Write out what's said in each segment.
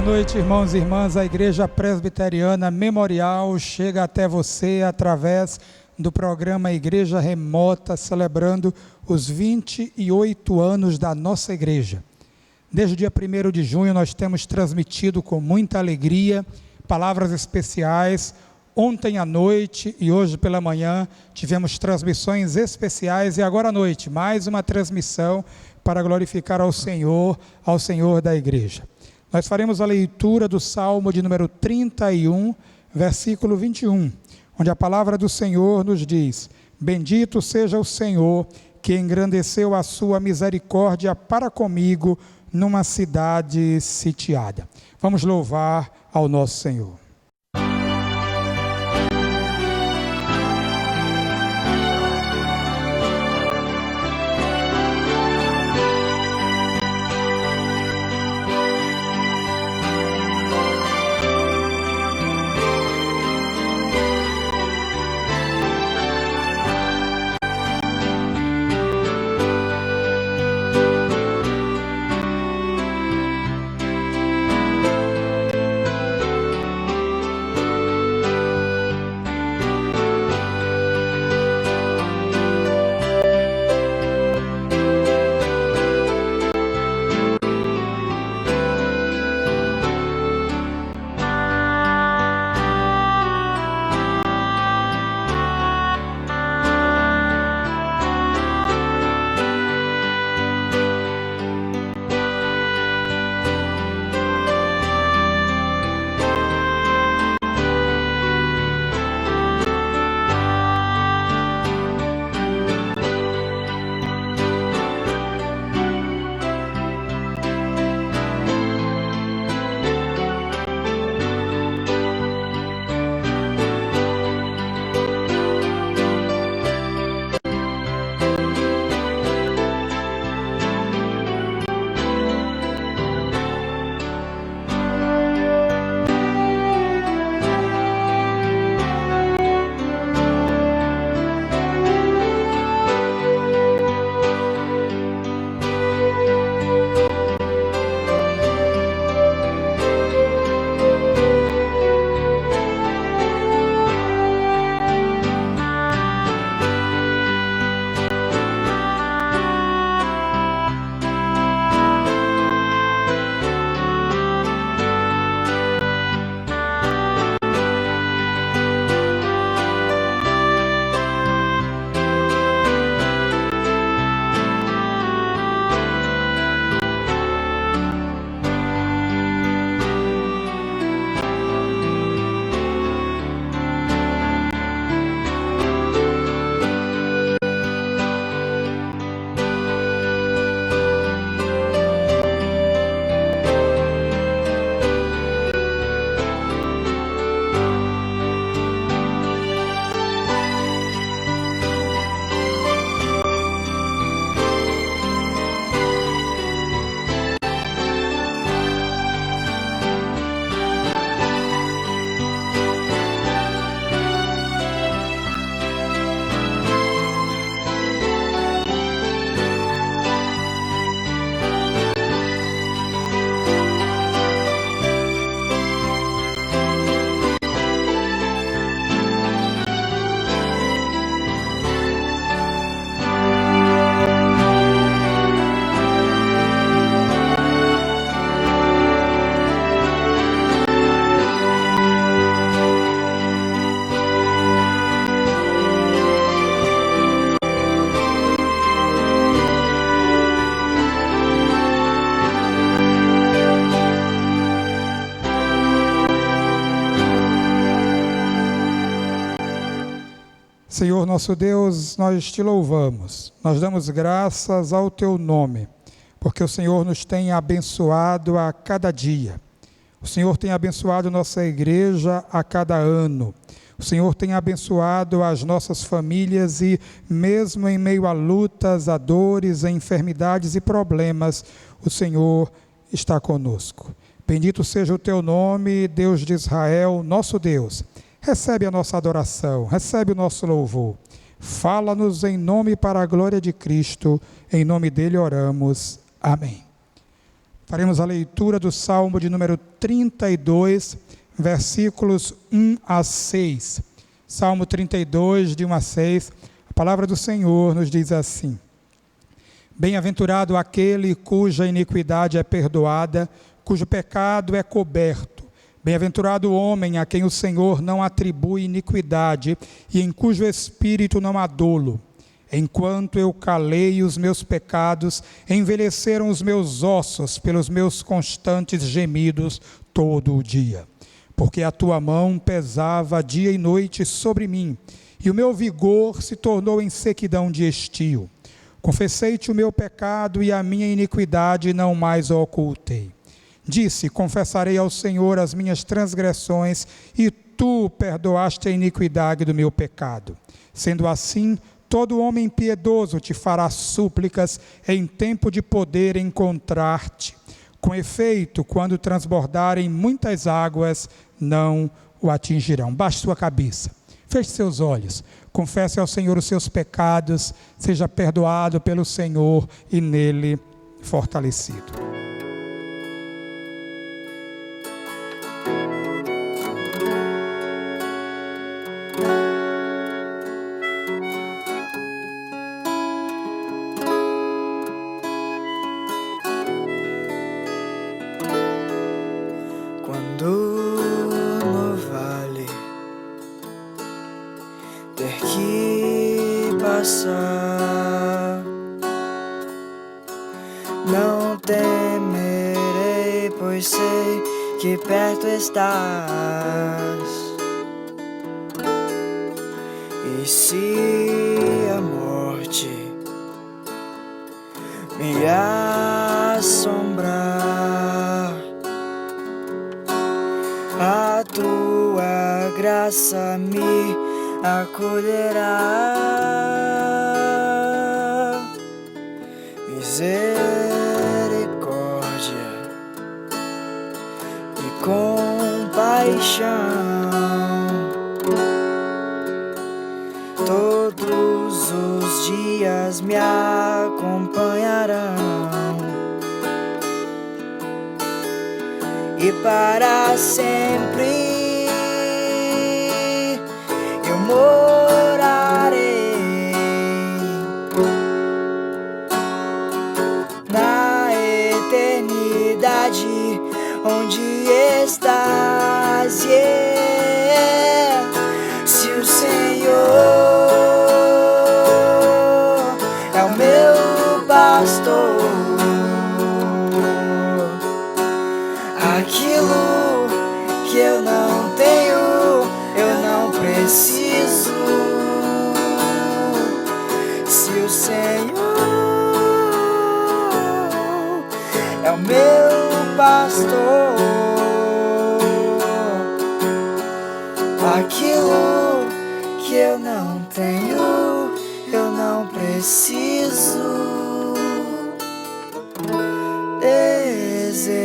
Boa noite, irmãos e irmãs. A Igreja Presbiteriana Memorial chega até você através do programa Igreja Remota, celebrando os 28 anos da nossa igreja. Desde o dia 1º de junho nós temos transmitido com muita alegria palavras especiais. Ontem à noite e hoje pela manhã tivemos transmissões especiais e agora à noite mais uma transmissão para glorificar ao Senhor da igreja. Nós faremos a leitura do Salmo de número 31, versículo 21, onde a palavra do Senhor nos diz: Bendito seja o Senhor, que engrandeceu a sua misericórdia para comigo numa cidade sitiada. Vamos louvar ao nosso Senhor. Senhor nosso Deus, nós te louvamos, nós damos graças ao teu nome, porque o Senhor nos tem abençoado a cada dia. O Senhor tem abençoado nossa igreja a cada ano. O Senhor tem abençoado as nossas famílias e mesmo em meio a lutas, a dores, a enfermidades e problemas, o Senhor está conosco. Bendito seja o teu nome, Deus de Israel, nosso Deus. Recebe a nossa adoração, recebe o nosso louvor. Fala-nos em nome para a glória de Cristo, em nome dele oramos. Amém. Faremos a leitura do Salmo de número 32, versículos 1 a 6. Salmo 32, de 1 a 6. A palavra do Senhor nos diz assim: Bem-aventurado aquele cuja iniquidade é perdoada, cujo pecado é coberto. Bem-aventurado o homem a quem o Senhor não atribui iniquidade e em cujo espírito não há dolo. Enquanto eu calei os meus pecados, envelheceram os meus ossos pelos meus constantes gemidos todo o dia. Porque a tua mão pesava dia e noite sobre mim, e o meu vigor se tornou em sequidão de estio. Confessei-te o meu pecado e a minha iniquidade não mais o ocultei. Disse: confessarei ao Senhor as minhas transgressões, e tu perdoaste a iniquidade do meu pecado. Sendo assim, todo homem piedoso te fará súplicas em tempo de poder encontrar-te. Com efeito, quando transbordarem muitas águas, não o atingirão. Baixe sua cabeça, feche seus olhos, confesse ao Senhor os seus pecados, seja perdoado pelo Senhor e nele fortalecido. No vale ter que passar, não temerei, pois sei que perto estás. E se a morte me assombrar, a tua graça me acolherá. Misericórdia e compaixão todos os dias me acompanharão. E para sempre eu morarei na eternidade onde estás. Se o Senhor é o meu pastor, aquilo que eu não tenho, eu não preciso. Se o Senhor é o meu pastor, aquilo que eu não tenho, eu não preciso desejar.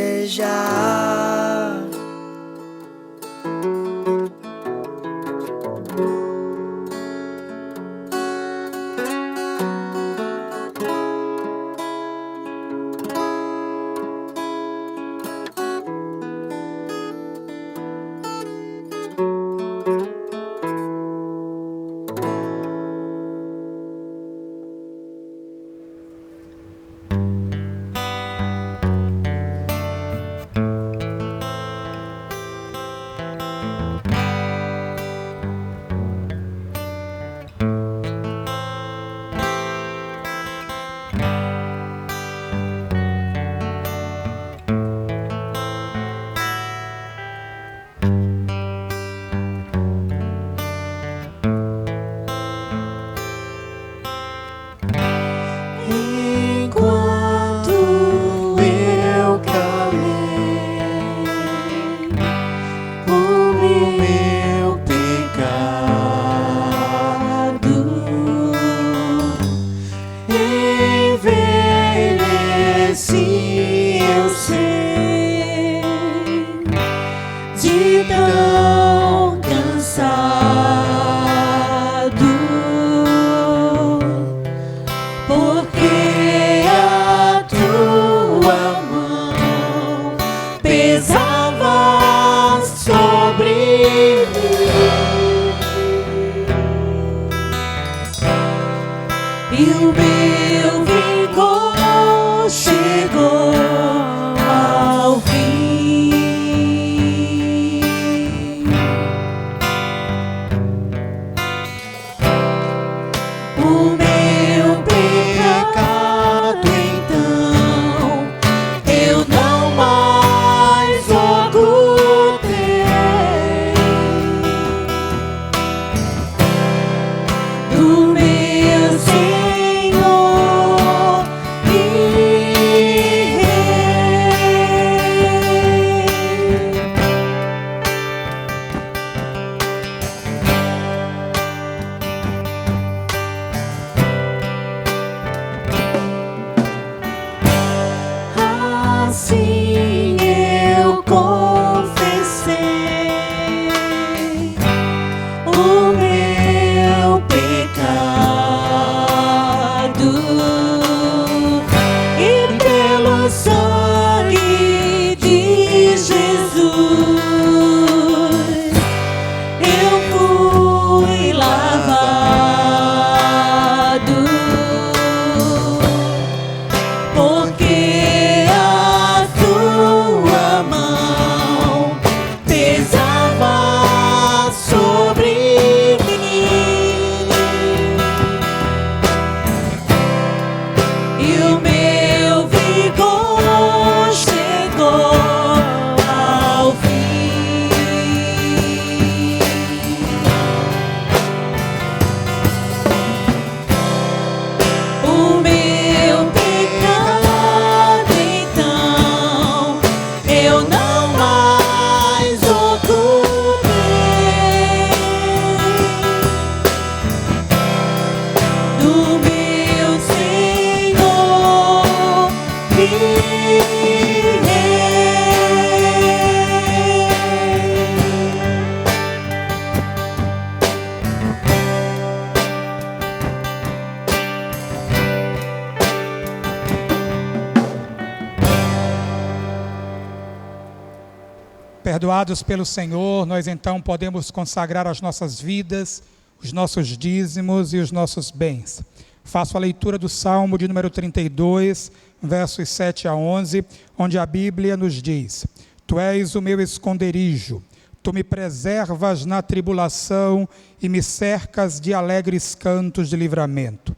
Perdoados pelo Senhor, nós então podemos consagrar as nossas vidas, os nossos dízimos e os nossos bens. Faço a leitura do Salmo de número 32, versos 7 a 11, onde a Bíblia nos diz: Tu és o meu esconderijo, tu me preservas na tribulação e me cercas de alegres cantos de livramento.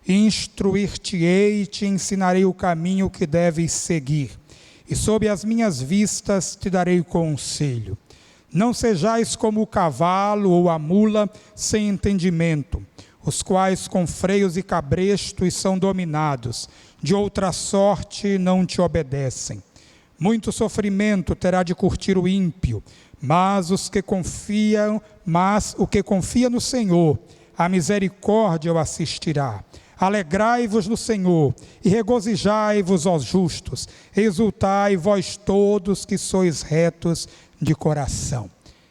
Instruir-te-ei e te ensinarei o caminho que deves seguir. E sob as minhas vistas te darei conselho. Não sejais como o cavalo ou a mula sem entendimento, os quais com freios e cabrestos são dominados, de outra sorte não te obedecem. Muito sofrimento terá de curtir o ímpio, mas o que confia no Senhor, a misericórdia o assistirá. Alegrai-vos no Senhor e regozijai-vos, ó justos, exultai vós todos que sois retos de coração.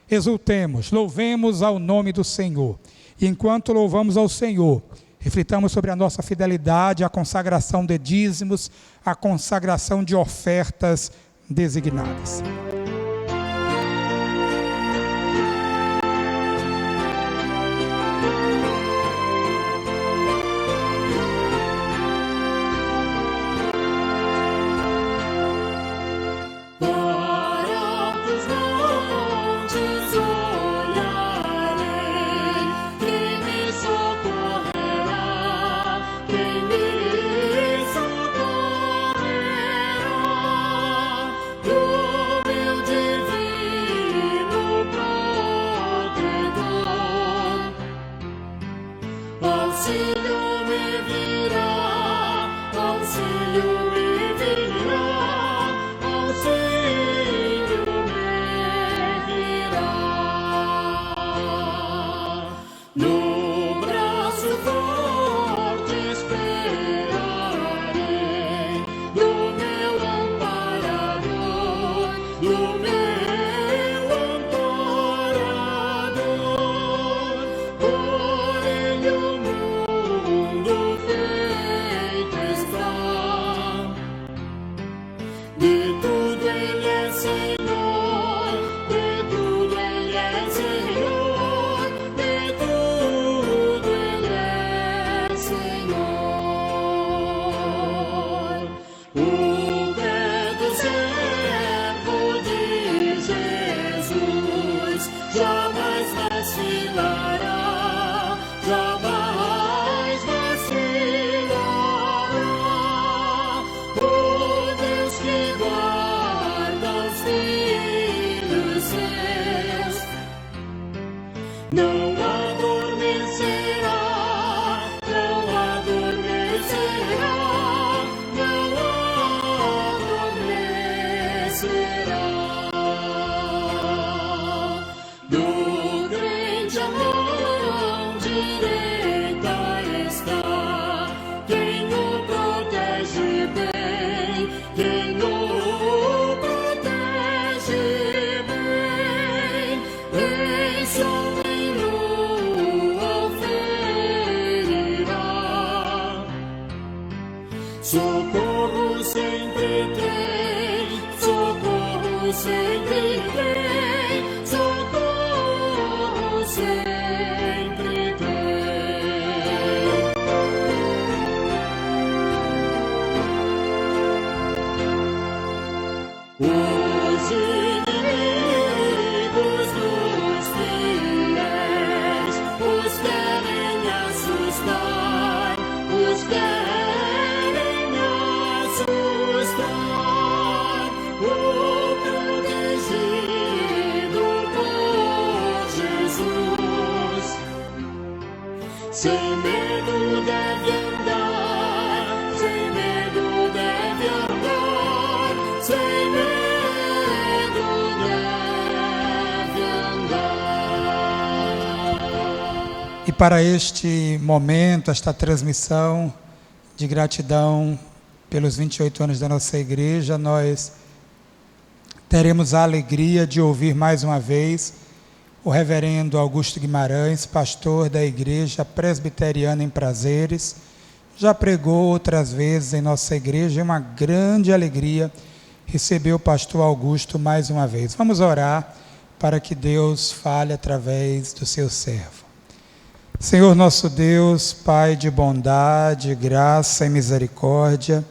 Exultemos, louvemos ao nome do Senhor. E enquanto louvamos ao Senhor, reflitamos sobre a nossa fidelidade, a consagração de dízimos, a consagração de ofertas designadas. Socorro sempre tem, socorro sempre tem, socorro sempre tem. Os inimigos dos fiéis os querem assustar, os querem assustar. O protegido por Jesus, sem medo deve andar, sem medo deve andar, sem medo deve andar. E para este momento, esta transmissão de gratidão pelos 28 anos da nossa igreja, nós teremos a alegria de ouvir mais uma vez o reverendo Augusto Guimarães, pastor da Igreja Presbiteriana em Prazeres. Já pregou outras vezes em nossa igreja, é uma grande alegria receber o pastor Augusto mais uma vez. Vamos orar para que Deus fale através do seu servo. Senhor nosso Deus, Pai de bondade, graça e misericórdia,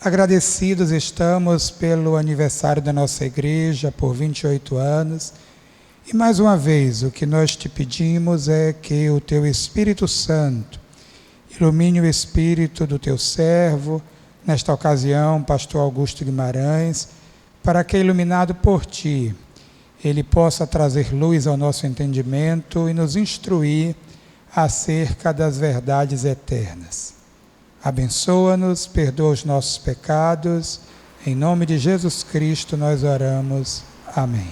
agradecidos estamos pelo aniversário da nossa igreja, por 28 anos, e mais uma vez o que nós te pedimos é que o teu Espírito Santo ilumine o espírito do teu servo, nesta ocasião, pastor Augusto Guimarães, para que, iluminado por ti, ele possa trazer luz ao nosso entendimento e nos instruir acerca das verdades eternas. Abençoa-nos, perdoa os nossos pecados. Em nome de Jesus Cristo nós oramos. Amém.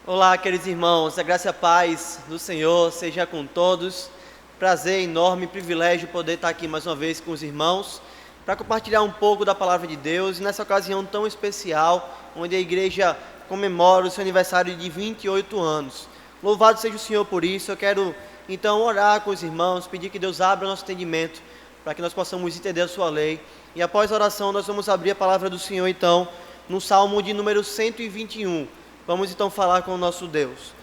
Olá, queridos irmãos, a graça e a paz do Senhor seja com todos. Prazer enorme, privilégio poder estar aqui mais uma vez com os irmãos para compartilhar um pouco da palavra de Deus, e nessa ocasião tão especial, onde a igreja comemora o seu aniversário de 28 anos. Louvado seja o Senhor por isso. Eu quero então orar com os irmãos, pedir que Deus abra nosso entendimento, para que nós possamos entender a sua lei, e após a oração nós vamos abrir a palavra do Senhor então, no Salmo de número 121, vamos então falar com o nosso Deus.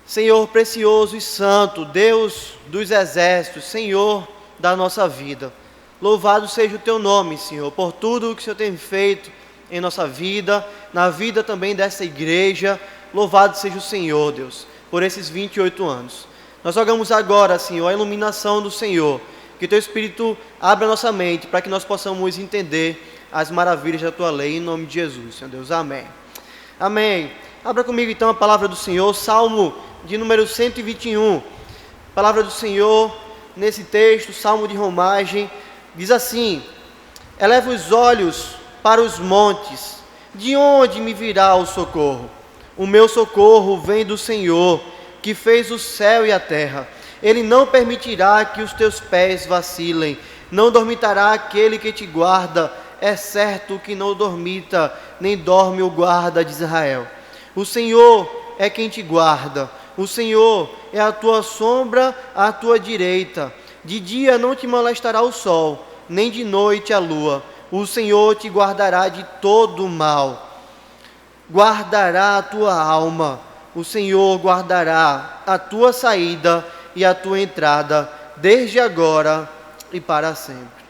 Senhor precioso e santo, Deus dos exércitos, Senhor da nossa vida, louvado seja o teu nome, Senhor, por tudo o que o Senhor tem feito em nossa vida, na vida também dessa igreja. Louvado seja o Senhor, Deus, por esses 28 anos. Nós rogamos agora, Senhor, a iluminação do Senhor, que teu Espírito abra nossa mente para que nós possamos entender as maravilhas da tua lei, em nome de Jesus, Senhor Deus. Amém. Amém. Abra comigo então a palavra do Senhor, Salmo de número 121. Palavra do Senhor nesse texto, Salmo de romagem, diz assim: eleva os olhos para os montes, de onde me virá o socorro? O meu socorro vem do Senhor, que fez o céu e a terra. Ele não permitirá que os teus pés vacilem, não dormitará aquele que te guarda. É certo que não dormita, nem dorme o guarda de Israel. O Senhor é quem te guarda, o Senhor é a tua sombra à tua direita. De dia não te molestará o sol, nem de noite a lua. O Senhor te guardará de todo mal, guardará a tua alma. O Senhor guardará a tua saída e a tua entrada, desde agora e para sempre.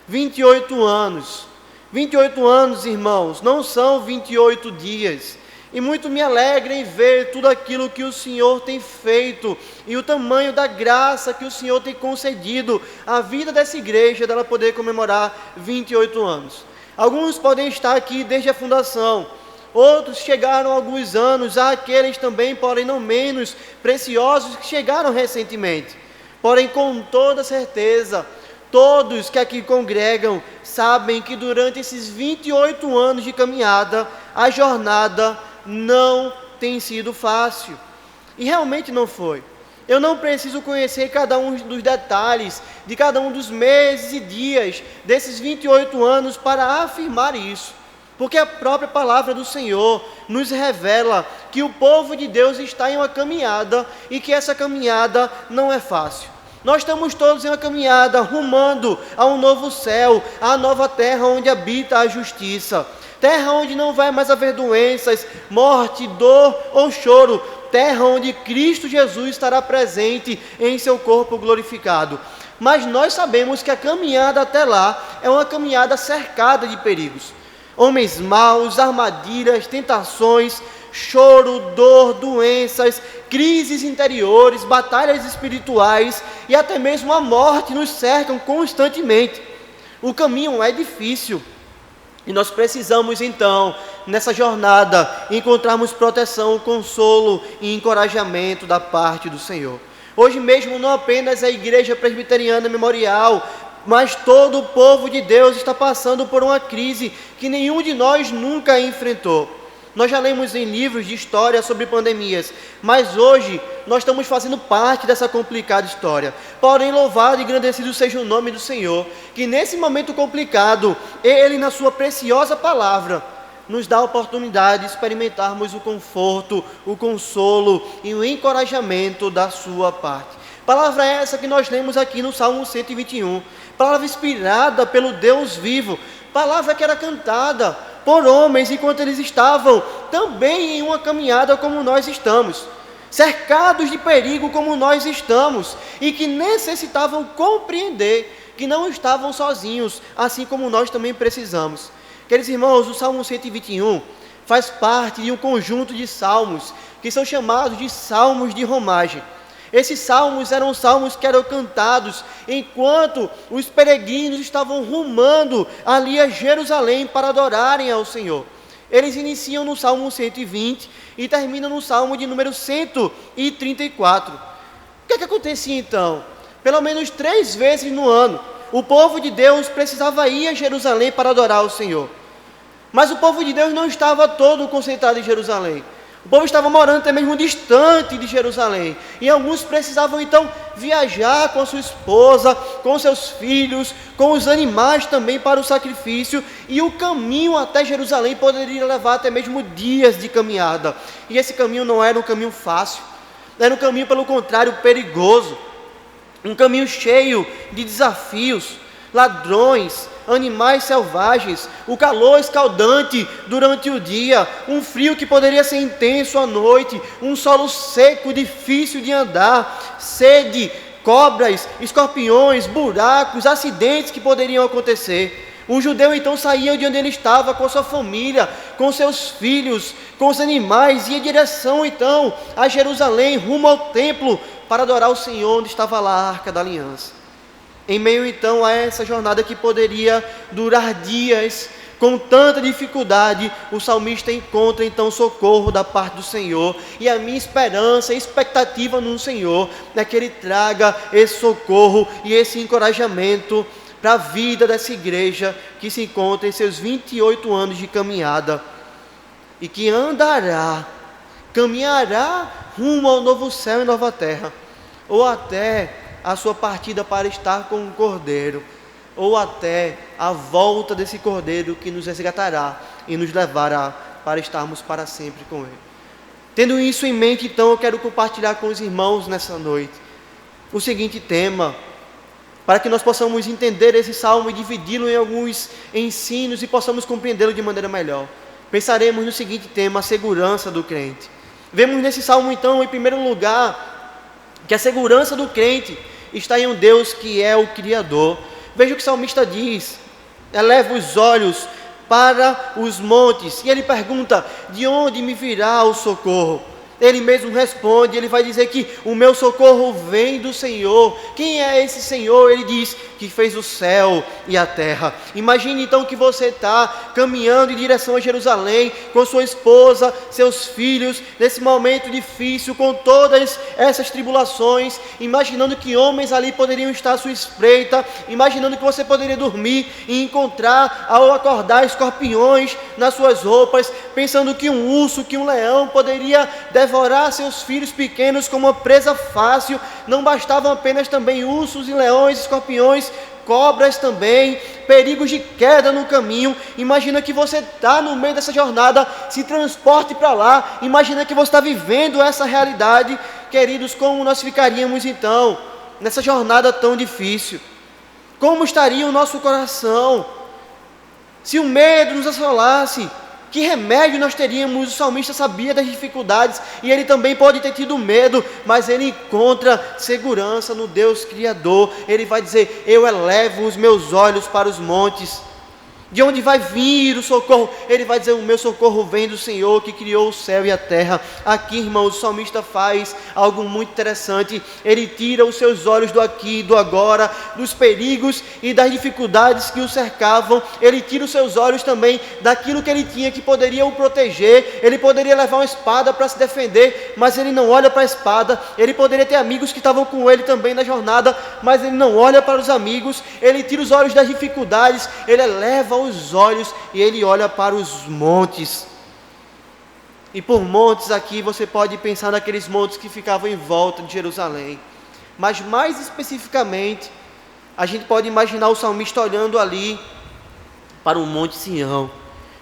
28 anos. 28 anos, irmãos, não são 28 dias. E muito me alegra em ver tudo aquilo que o Senhor tem feito e o tamanho da graça que o Senhor tem concedido à vida dessa igreja, dela poder comemorar 28 anos. Alguns podem estar aqui desde a fundação, outros chegaram há alguns anos, há aqueles também, porém não menos preciosos, que chegaram recentemente. Porém, com toda certeza, todos que aqui congregam sabem que durante esses 28 anos de caminhada, a jornada não tem sido fácil. E realmente não foi. Eu não preciso conhecer cada um dos detalhes de cada um dos meses e dias desses 28 anos para afirmar isso. Porque a própria palavra do Senhor nos revela que o povo de Deus está em uma caminhada e que essa caminhada não é fácil. Nós estamos todos em uma caminhada rumando a um novo céu, à nova terra onde habita a justiça. Terra onde não vai mais haver doenças, morte, dor ou choro. Terra onde Cristo Jesus estará presente em seu corpo glorificado. Mas nós sabemos que a caminhada até lá é uma caminhada cercada de perigos. Homens maus, armadilhas, tentações, choro, dor, doenças, crises interiores, batalhas espirituais e até mesmo a morte nos cercam constantemente. O caminho é difícil. E nós precisamos então, nessa jornada, encontrarmos proteção, consolo e encorajamento da parte do Senhor. Hoje mesmo não apenas a Igreja Presbiteriana Memorial, mas todo o povo de Deus está passando por uma crise que nenhum de nós nunca enfrentou. Nós já lemos em livros de história sobre pandemias, mas hoje nós estamos fazendo parte dessa complicada história. Porém, louvado e engrandecido seja o nome do Senhor, que nesse momento complicado, Ele, na sua preciosa palavra, nos dá a oportunidade de experimentarmos o conforto, o consolo e o encorajamento da sua parte. Palavra essa que nós lemos aqui no Salmo 121, palavra inspirada pelo Deus vivo, palavra que era cantada por homens enquanto eles estavam também em uma caminhada como nós estamos, cercados de perigo como nós estamos, e que necessitavam compreender que não estavam sozinhos, assim como nós também precisamos. Queridos irmãos, o Salmo 121 faz parte de um conjunto de salmos que são chamados de salmos de romagem. Esses salmos eram salmos que eram cantados enquanto os peregrinos estavam rumando ali a Jerusalém para adorarem ao Senhor. Eles iniciam no Salmo 120 e terminam no Salmo de número 134. O que é que acontecia então? Pelo menos 3 vezes no ano, o povo de Deus precisava ir a Jerusalém para adorar o Senhor. Mas o povo de Deus não estava todo concentrado em Jerusalém. O povo estava morando até mesmo distante de Jerusalém. E alguns precisavam então viajar com a sua esposa, com seus filhos, com os animais também para o sacrifício. E o caminho até Jerusalém poderia levar até mesmo dias de caminhada. E esse caminho não era um caminho fácil. Era um caminho, pelo contrário, perigoso. Um caminho cheio de desafios, ladrões, animais selvagens, o calor escaldante durante o dia, um frio que poderia ser intenso à noite, um solo seco, difícil de andar, sede, cobras, escorpiões, buracos, acidentes que poderiam acontecer. O judeu então saía de onde ele estava, com sua família, com seus filhos, com os animais, ia em direção então a Jerusalém, rumo ao templo, para adorar o Senhor, onde estava lá a Arca da Aliança. Em meio então a essa jornada que poderia durar dias, com tanta dificuldade, o salmista encontra então socorro da parte do Senhor. E a minha esperança e expectativa no Senhor é que Ele traga esse socorro e esse encorajamento para a vida dessa igreja que se encontra em seus 28 anos de caminhada e que caminhará rumo ao novo céu e nova terra, ou até a sua partida para estar com o Cordeiro, ou até a volta desse Cordeiro que nos resgatará e nos levará para estarmos para sempre com Ele. Tendo isso em mente, então, eu quero compartilhar com os irmãos nessa noite o seguinte tema, para que nós possamos entender esse salmo e dividi-lo em alguns ensinos e possamos compreendê-lo de maneira melhor. Pensaremos no seguinte tema: a segurança do crente. Vemos nesse salmo, então, em primeiro lugar, que a segurança do crente está em um Deus que é o Criador. Veja o que o salmista diz: eleva os olhos para os montes, e ele pergunta: de onde me virá o socorro? Ele mesmo responde, ele vai dizer que o meu socorro vem do Senhor. Quem é esse Senhor? Ele diz que fez o céu e a terra. Imagine então que você está caminhando em direção a Jerusalém, com sua esposa, seus filhos, nesse momento difícil, com todas essas tribulações, imaginando que homens ali poderiam estar à sua espreita, imaginando que você poderia dormir e encontrar, ao acordar, escorpiões nas suas roupas, pensando que um urso, que um leão poderia devorar seus filhos pequenos como uma presa fácil. Não bastavam apenas também ursos e leões, escorpiões, cobras também, perigos de queda no caminho. Imagina que você está no meio dessa jornada, se transporte para lá, imagina que você está vivendo essa realidade. Queridos, como nós ficaríamos então nessa jornada tão difícil? Como estaria o nosso coração se o medo nos assolasse? Que remédio nós teríamos? O salmista sabia das dificuldades e ele também pode ter tido medo, mas ele encontra segurança no Deus Criador. Ele vai dizer: eu elevo os meus olhos para os montes. De onde vai vir o socorro? Ele vai dizer: o meu socorro vem do Senhor que criou o céu e a terra. Aqui, irmãos, o salmista faz algo muito interessante. Ele tira os seus olhos do aqui e do agora, dos perigos e das dificuldades que o cercavam. Ele tira os seus olhos também daquilo que ele tinha que poderia o proteger. Ele poderia levar uma espada para se defender, mas ele não olha para a espada. Ele poderia ter amigos que estavam com ele também na jornada, mas ele não olha para os amigos. Ele tira os olhos das dificuldades, ele eleva os olhos e ele olha para os montes. E por montes aqui você pode pensar naqueles montes que ficavam em volta de Jerusalém. Mas mais especificamente, a gente pode imaginar o salmista olhando ali para o Monte Sião,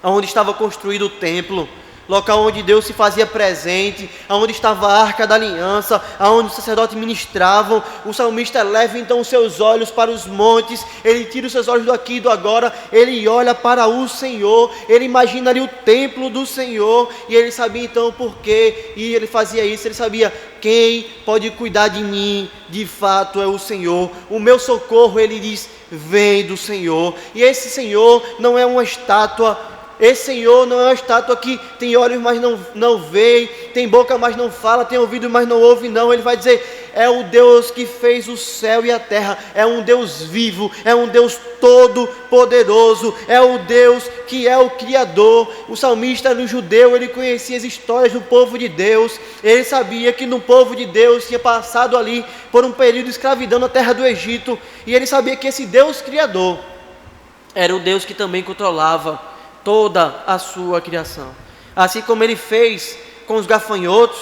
onde estava construído o templo, local onde Deus se fazia presente, onde estava a Arca da Aliança, onde os sacerdotes ministravam. O salmista leva então os seus olhos para os montes, ele tira os seus olhos do aqui e do agora, ele olha para o Senhor, ele imagina ali o templo do Senhor, e ele sabia então o porquê, e ele fazia isso, ele sabia: quem pode cuidar de mim, de fato é o Senhor. O meu socorro, ele diz, vem do Senhor. E esse Senhor não é uma estátua. Esse Senhor não é uma estátua que tem olhos, mas não vê, tem boca, mas não fala, tem ouvido, mas não ouve, não. Ele vai dizer: é o Deus que fez o céu e a terra, é um Deus vivo, é um Deus todo-poderoso, é o Deus que é o Criador. O salmista, no judeu, ele conhecia as histórias do povo de Deus, ele sabia que no povo de Deus tinha passado ali por um período de escravidão na terra do Egito, e ele sabia que esse Deus Criador era o Deus que também controlava toda a sua criação. Assim como ele fez com os gafanhotos,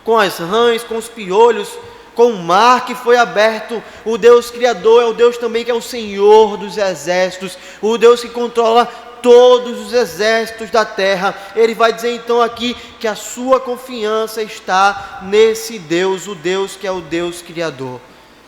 com as rãs, com os piolhos, com o mar que foi aberto, o Deus Criador é o Deus também que é o Senhor dos exércitos, o Deus que controla todos os exércitos da terra. Ele vai dizer então aqui que a sua confiança está nesse Deus, o Deus que é o Deus Criador.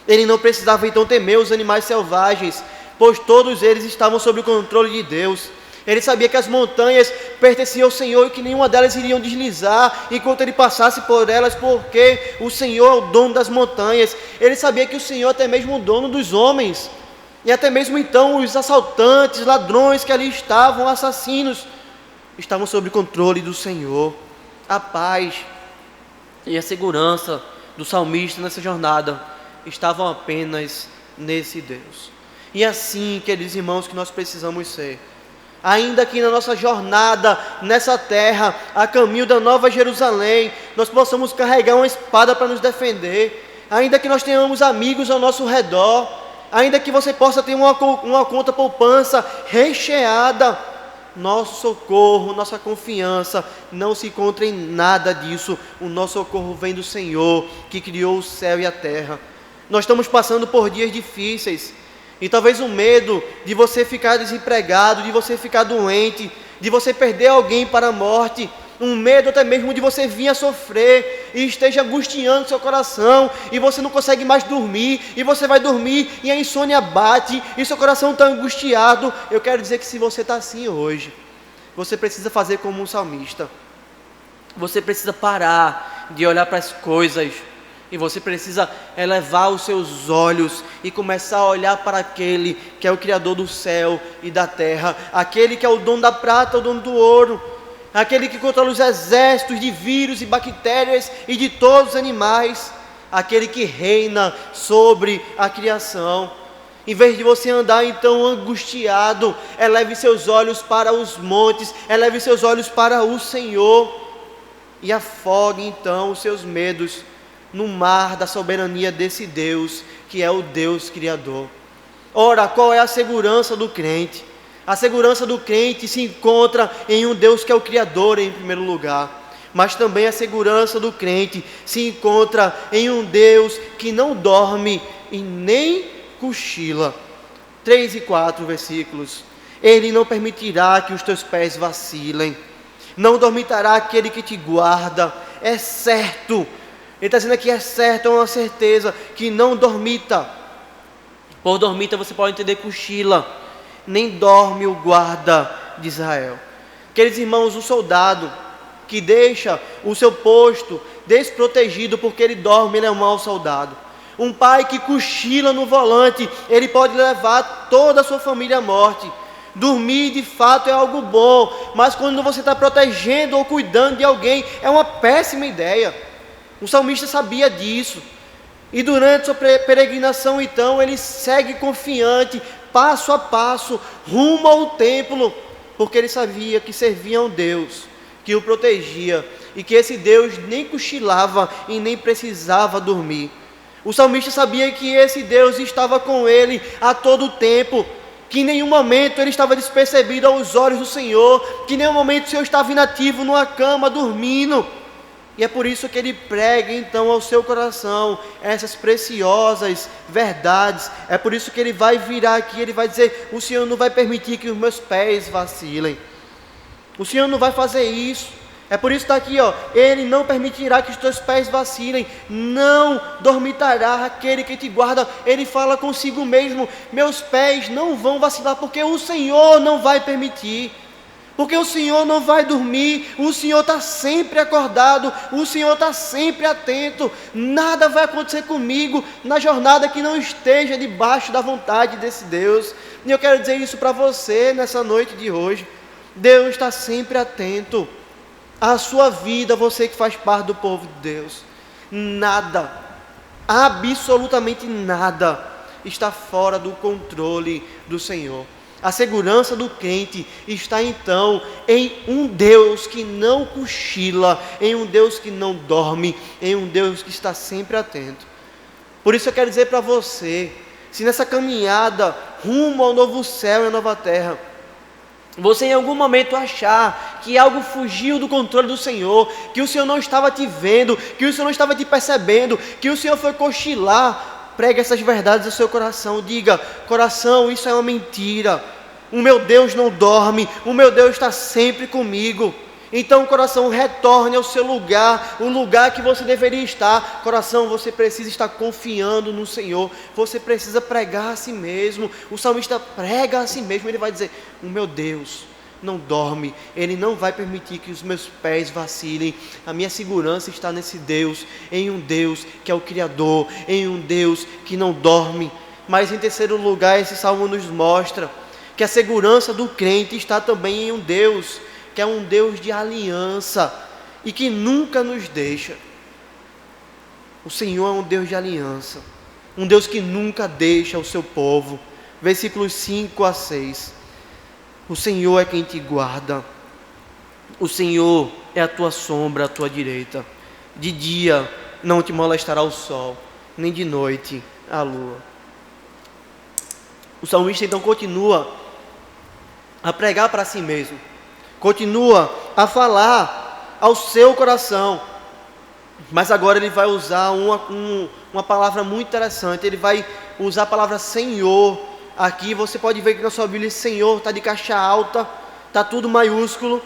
Ele não precisava então temer os animais selvagens, pois todos eles estavam sob o controle de Deus. Ele sabia que as montanhas pertenciam ao Senhor e que nenhuma delas iriam deslizar enquanto ele passasse por elas, porque o Senhor é o dono das montanhas. Ele sabia que o Senhor é até mesmo o dono dos homens, e até mesmo então os assaltantes, ladrões que ali estavam, assassinos, estavam sob o controle do Senhor. A paz e a segurança do salmista nessa jornada estavam apenas nesse Deus. E assim, queridos irmãos, que nós precisamos ser. Ainda que na nossa jornada nessa terra, a caminho da Nova Jerusalém, nós possamos carregar uma espada para nos defender, ainda que nós tenhamos amigos ao nosso redor, ainda que você possa ter uma conta poupança recheada, nosso socorro, nossa confiança não se encontra em nada disso. O nosso socorro vem do Senhor, que criou o céu e a terra. Nós estamos passando por dias difíceis, e talvez o medo de você ficar desempregado, de você ficar doente, de você perder alguém para a morte, um medo até mesmo de você vir a sofrer e esteja angustiando seu coração, e você não consegue mais dormir, e você vai dormir e a insônia bate, e seu coração está angustiado. Eu quero dizer que se você está assim hoje, você precisa fazer como um salmista. Você precisa parar de olhar para as coisas, e você precisa elevar os seus olhos e começar a olhar para aquele que é o Criador do céu e da terra, aquele que é o dono da prata, o dono do ouro, aquele que controla os exércitos de vírus e bactérias e de todos os animais, aquele que reina sobre a criação. Em vez de você andar então angustiado, eleve seus olhos para os montes, eleve seus olhos para o Senhor e afogue então os seus medos no mar da soberania desse Deus, que é o Deus Criador. Ora, qual é a segurança do crente? A segurança do crente se encontra em um Deus que é o Criador em primeiro lugar, mas também a segurança do crente se encontra em um Deus que não dorme e nem cochila. 3 e 4 versículos. Ele não permitirá que os teus pés vacilem, não dormitará aquele que te guarda. É certo. Ele está dizendo aqui, é certo, é uma certeza, que não dormita. Por dormita você pode entender cochila. Nem dorme o guarda de Israel. Queridos irmãos, o soldado que deixa o seu posto desprotegido porque ele dorme, ele é um mau soldado. Um pai que cochila no volante, ele pode levar toda a sua família à morte. Dormir de fato é algo bom, mas quando você está protegendo ou cuidando de alguém, é uma péssima ideia. O salmista sabia disso, e durante sua peregrinação então, ele segue confiante, passo a passo, rumo ao templo, porque ele sabia que servia a um Deus que o protegia, e que esse Deus nem cochilava e nem precisava dormir. O salmista sabia que esse Deus estava com ele a todo tempo, que em nenhum momento ele estava despercebido aos olhos do Senhor, que em nenhum momento o Senhor estava inativo numa cama, dormindo. E é por isso que ele prega então ao seu coração essas preciosas verdades. É por isso que ele vai virar aqui, ele vai dizer: o Senhor não vai permitir que os meus pés vacilem. O Senhor não vai fazer isso. É por isso que está aqui, Ele não permitirá que os teus pés vacilem. Não dormitará aquele que te guarda. Ele fala consigo mesmo: meus pés não vão vacilar, porque o Senhor não vai permitir. Porque o Senhor não vai dormir, o Senhor está sempre acordado, o Senhor está sempre atento. Nada vai acontecer comigo na jornada que não esteja debaixo da vontade desse Deus. E eu quero dizer isso para você nessa noite de hoje. Deus está sempre atento à sua vida, você que faz parte do povo de Deus. Nada, absolutamente nada, está fora do controle do Senhor. A segurança do crente está então em um Deus que não cochila, em um Deus que não dorme, em um Deus que está sempre atento. Por isso eu quero dizer para você, se nessa caminhada rumo ao novo céu e à nova terra, você em algum momento achar que algo fugiu do controle do Senhor, que o Senhor não estava te vendo, que o Senhor não estava te percebendo, que o Senhor foi cochilar, pregue essas verdades ao seu coração. Diga: coração, isso é uma mentira. O meu Deus não dorme, o meu Deus está sempre comigo. Então, coração, retorne ao seu lugar, o lugar que você deveria estar. Coração, você precisa estar confiando no Senhor, você precisa pregar a si mesmo. O salmista prega a si mesmo, ele vai dizer: o meu Deus não dorme, Ele não vai permitir que os meus pés vacilem. A minha segurança está nesse Deus, em um Deus que é o Criador, em um Deus que não dorme. Mas em terceiro lugar, esse salmo nos mostra que a segurança do crente está também em um Deus que é um Deus de aliança e que nunca nos deixa. O Senhor é um Deus de aliança, um Deus que nunca deixa o seu povo. Versículos 5 a 6. O Senhor é quem te guarda, o Senhor é a tua sombra à tua direita. De dia não te molestará o sol, nem de noite a lua. O salmista então continua a pregar para si mesmo, continua a falar ao seu coração, mas agora ele vai usar uma palavra muito interessante. Ele vai usar a palavra Senhor. Aqui você pode ver que na sua Bíblia Senhor está de caixa alta, está tudo maiúsculo,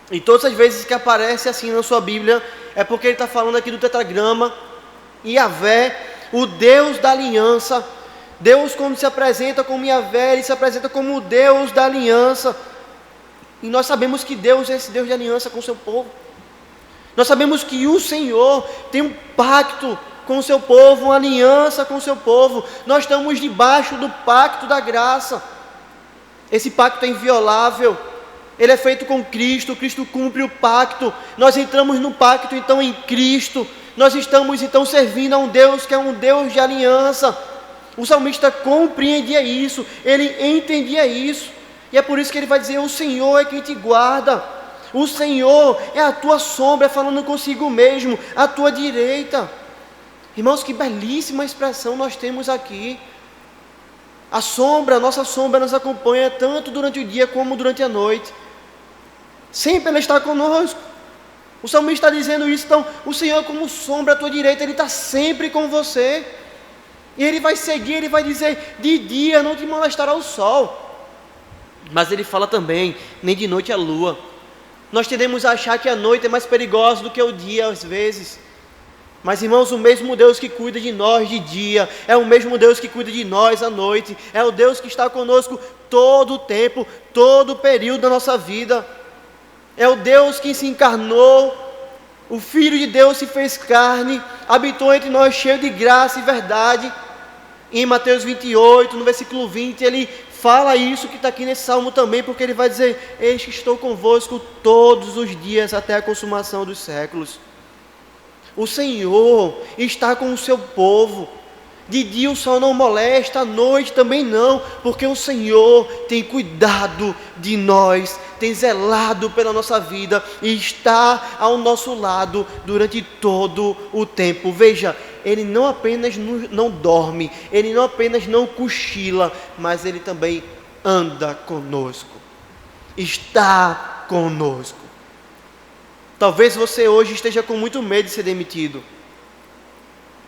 e todas as vezes que aparece assim na sua Bíblia é porque ele está falando aqui do tetragrama. Yahvé, o Deus da aliança. Deus, quando se apresenta como Yahvé, Ele se apresenta como o Deus da aliança. E nós sabemos que Deus é esse Deus de aliança com o seu povo. Nós sabemos que o Senhor tem um pacto com o seu povo, uma aliança com o seu povo. Nós estamos debaixo do pacto da graça. Esse pacto é inviolável. Ele é feito com Cristo. Cristo cumpre o pacto. Nós entramos no pacto então em Cristo. Nós estamos então servindo a um Deus que é um Deus de aliança. O salmista compreendia isso, ele entendia isso, e é por isso que ele vai dizer: o Senhor é quem te guarda, o Senhor é a tua sombra, falando consigo mesmo, à tua direita. Irmãos, que belíssima expressão nós temos aqui. A sombra, a nossa sombra nos acompanha tanto durante o dia como durante a noite, sempre ela está conosco. O salmista está dizendo isso. Então, o Senhor é como sombra à tua direita, Ele está sempre com você. E Ele vai seguir, Ele vai dizer: de dia não te molestará o sol. Mas Ele fala também: nem de noite a lua. Nós tendemos a achar que a noite é mais perigosa do que o dia às vezes. Mas, irmãos, o mesmo Deus que cuida de nós de dia é o mesmo Deus que cuida de nós à noite. É o Deus que está conosco todo o tempo, todo o período da nossa vida. É o Deus que se encarnou. O Filho de Deus se fez carne, habitou entre nós cheio de graça e verdade. Em Mateus 28, no versículo 20, ele fala isso que está aqui nesse salmo também, porque ele vai dizer: eis que estou convosco todos os dias até a consumação dos séculos. O Senhor está com o seu povo. De dia o sol não molesta, à noite também não, porque o Senhor tem cuidado de nós, tem zelado pela nossa vida e está ao nosso lado durante todo o tempo. Veja, Ele não apenas não dorme, Ele não apenas não cochila, mas Ele também anda conosco, está conosco. Talvez você hoje esteja com muito medo de ser demitido.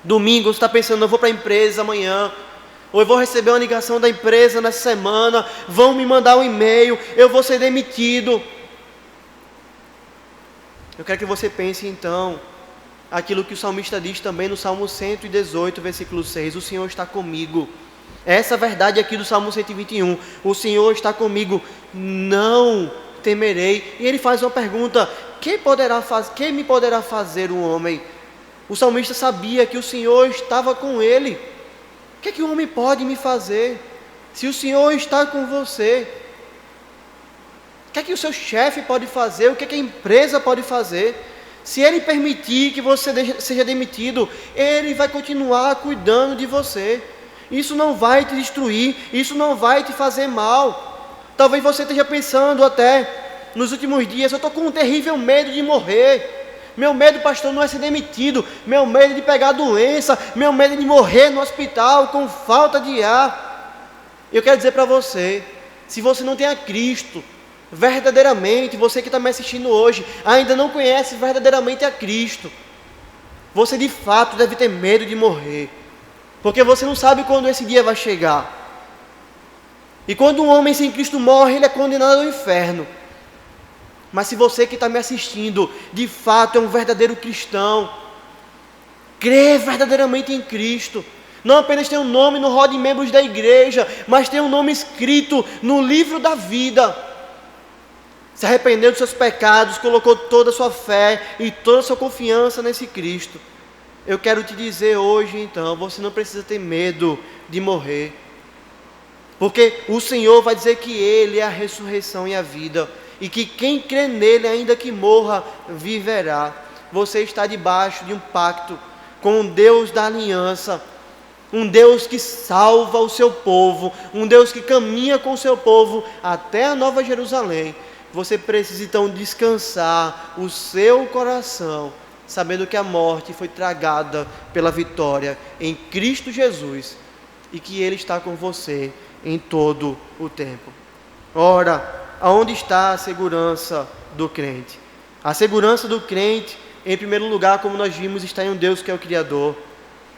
Domingo você está pensando, eu vou para a empresa amanhã, ou eu vou receber uma ligação da empresa nessa semana, vão me mandar um e-mail, eu vou ser demitido. Eu quero que você pense então, aquilo que o salmista diz também no Salmo 118, versículo 6, o Senhor está comigo. Essa verdade aqui do Salmo 121, o Senhor está comigo, não temerei. E ele faz uma pergunta, quem me poderá fazer um homem? O salmista sabia que o Senhor estava com ele. O que é que o homem pode me fazer? Se o Senhor está com você, o que é que o seu chefe pode fazer? O que é que a empresa pode fazer? Se ele permitir que você seja demitido, ele vai continuar cuidando de você. Isso não vai te destruir, isso não vai te fazer mal. Talvez você esteja pensando até, nos últimos dias, eu estou com um terrível medo de morrer. Meu medo, pastor, não é ser demitido. Meu medo é de pegar doença. Meu medo é de morrer no hospital com falta de ar. Eu quero dizer para você, se você não tem a Cristo, verdadeiramente, você que está me assistindo hoje, ainda não conhece verdadeiramente a Cristo, você de fato deve ter medo de morrer, porque você não sabe quando esse dia vai chegar. E quando um homem sem Cristo morre, ele é condenado ao inferno. Mas se você que está me assistindo, de fato é um verdadeiro cristão, crê verdadeiramente em Cristo, não apenas tem um nome no rol de membros da igreja, mas tem um nome escrito no livro da vida, se arrependeu dos seus pecados, colocou toda a sua fé e toda a sua confiança nesse Cristo, eu quero te dizer hoje então, você não precisa ter medo de morrer, porque o Senhor vai dizer que Ele é a ressurreição e a vida, e que quem crê nele, ainda que morra, viverá. Você está debaixo de um pacto com um Deus da aliança, um Deus que salva o seu povo, um Deus que caminha com o seu povo até a Nova Jerusalém. Você precisa então descansar o seu coração, sabendo que a morte foi tragada pela vitória em Cristo Jesus, e que Ele está com você em todo o tempo. Ora, aonde está a segurança do crente? A segurança do crente, em primeiro lugar, como nós vimos, está em um Deus que é o Criador.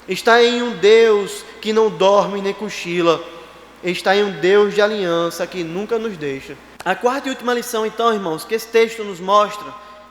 Está em um Deus que não dorme nem cochila. Está em um Deus de aliança que nunca nos deixa. A quarta e última lição, então, irmãos, que esse texto nos mostra,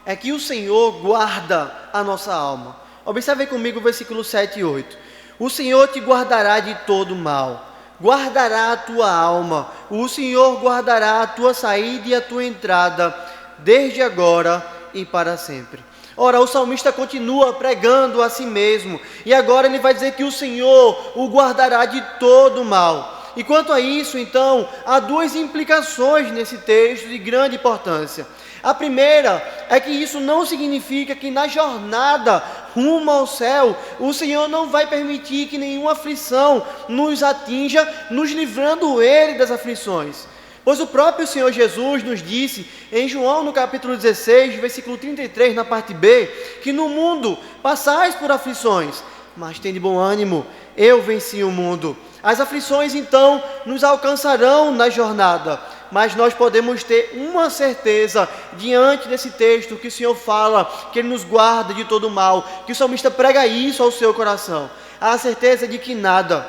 é que o Senhor guarda a nossa alma. Observe comigo o versículo 7 e 8. O Senhor te guardará de todo mal. Guardará a tua alma, o Senhor guardará a tua saída e a tua entrada, desde agora e para sempre. Ora, o salmista continua pregando a si mesmo, e agora ele vai dizer que o Senhor o guardará de todo mal. E quanto a isso, então, há duas implicações nesse texto de grande importância. A primeira é que isso não significa que na jornada rumo ao céu, o Senhor não vai permitir que nenhuma aflição nos atinja, nos livrando Ele das aflições. Pois o próprio Senhor Jesus nos disse, em João no capítulo 16, versículo 33, na parte B, que no mundo passais por aflições, mas tende bom ânimo, eu venci o mundo. As aflições então nos alcançarão na jornada, mas nós podemos ter uma certeza diante desse texto que o Senhor fala, que Ele nos guarda de todo mal, que o salmista prega isso ao seu coração, a certeza de que nada,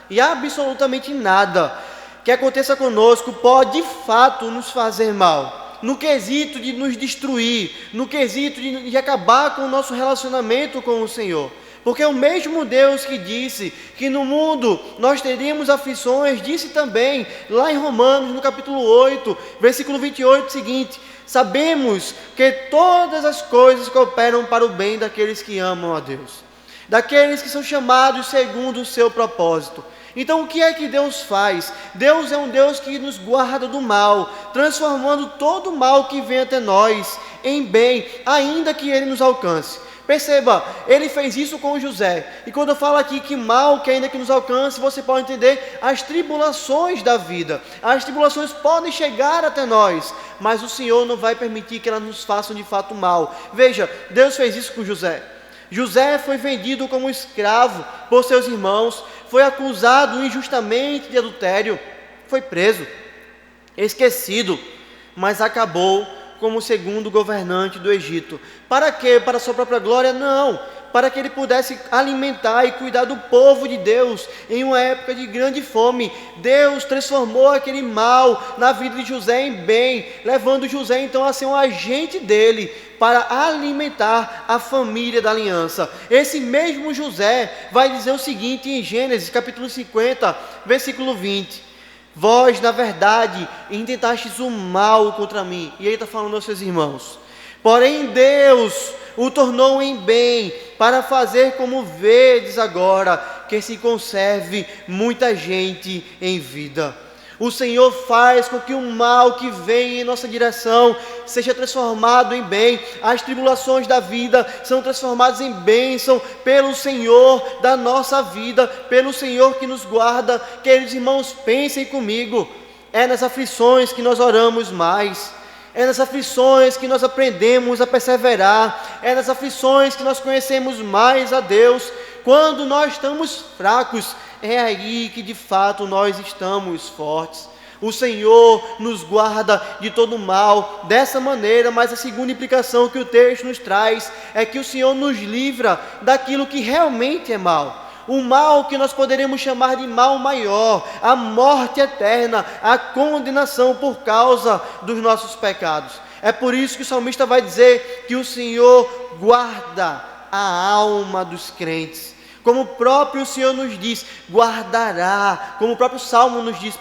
e absolutamente nada, que aconteça conosco pode de fato nos fazer mal, no quesito de nos destruir, no quesito de acabar com o nosso relacionamento com o Senhor. Porque o mesmo Deus que disse que no mundo nós teríamos aflições, disse também, lá em Romanos, no capítulo 8, versículo 28, seguinte: sabemos que todas as coisas cooperam para o bem daqueles que amam a Deus, daqueles que são chamados segundo o seu propósito. Então o que é que Deus faz? Deus é um Deus que nos guarda do mal, transformando todo o mal que vem até nós em bem, ainda que ele nos alcance. Perceba, ele fez isso com José. E quando eu falo aqui que mal, que ainda que nos alcance, você pode entender as tribulações da vida. As tribulações podem chegar até nós, mas o Senhor não vai permitir que elas nos façam de fato mal. Veja, Deus fez isso com José. José foi vendido como escravo por seus irmãos, foi acusado injustamente de adultério, foi preso. esquecido, mas acabou como segundo governante do Egito. Para quê? Para a sua própria glória? Não. Para que ele pudesse alimentar e cuidar do povo de Deus em uma época de grande fome. Deus transformou aquele mal na vida de José em bem, levando José então a ser um agente dele para alimentar a família da aliança. Esse mesmo José vai dizer o seguinte em Gênesis capítulo 50, versículo 20: vós, na verdade, intentastes o mal contra mim. E ele está falando aos seus irmãos. Porém, Deus o tornou em bem, para fazer como vedes agora, que se conserve muita gente em vida. O Senhor faz com que o mal que vem em nossa direção seja transformado em bem. As tribulações da vida são transformadas em bênção pelo Senhor da nossa vida, pelo Senhor que nos guarda. Queridos irmãos, pensem comigo, é nas aflições que nós oramos mais. É nas aflições que nós aprendemos a perseverar. É nas aflições que nós conhecemos mais a Deus. Quando nós estamos fracos, é aí que de fato nós estamos fortes. O Senhor nos guarda de todo mal dessa maneira, mas a segunda implicação que o texto nos traz é que o Senhor nos livra daquilo que realmente é mal. O mal que nós poderíamos chamar de mal maior, a morte eterna, a condenação por causa dos nossos pecados. É por isso que o salmista vai dizer que o Senhor guarda a alma dos crentes. Como o próprio Senhor nos diz, guardará, como o próprio Salmo nos diz,